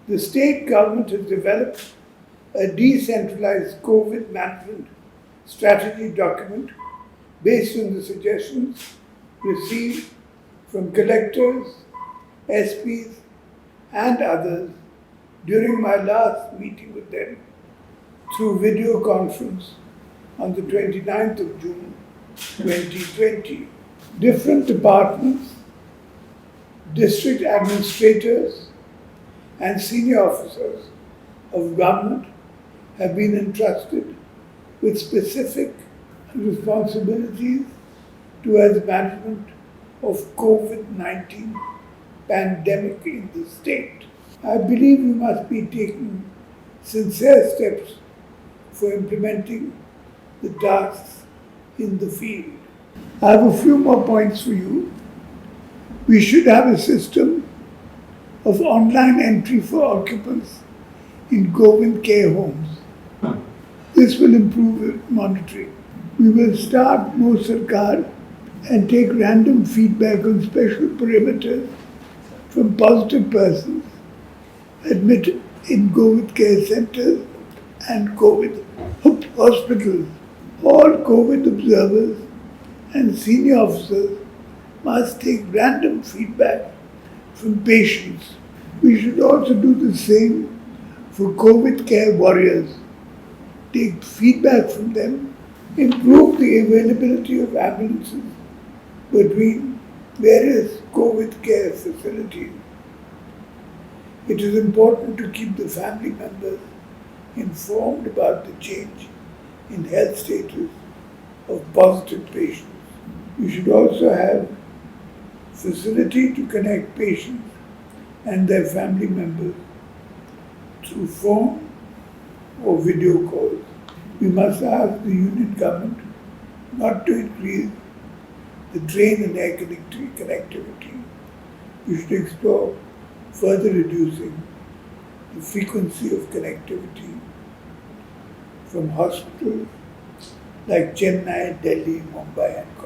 The state government has developed a decentralized COVID management strategy document based on the suggestions received from collectors, SPs, and others during my last meeting with them through video conference on the 29th of June 2020. Different departments, district administrators, and senior officers of government have been entrusted with specific responsibilities towards management of COVID-19 pandemic in the state. I believe we must be taking sincere steps for implementing the tasks in the field. I have a few more points for you. We should have a system of online entry for occupants in COVID care homes. This will improve monitoring. We will start Mo Sarkar and take random feedback on special perimeters from positive persons admitted in COVID care centers and COVID hospitals. All COVID observers and senior officers must take random feedback from patients. We should also do the same for COVID care warriors. Take feedback from them, improve the availability of ambulances between various COVID care facilities. It is important to keep the family members informed about the change in health status of positive patients. You should also have facility to connect patients and their family members through phone or video calls. We must ask the union government not to increase the train and air connectivity. We should explore further reducing the frequency of connectivity from hospitals like Chennai, Delhi, Mumbai, and Kolkata.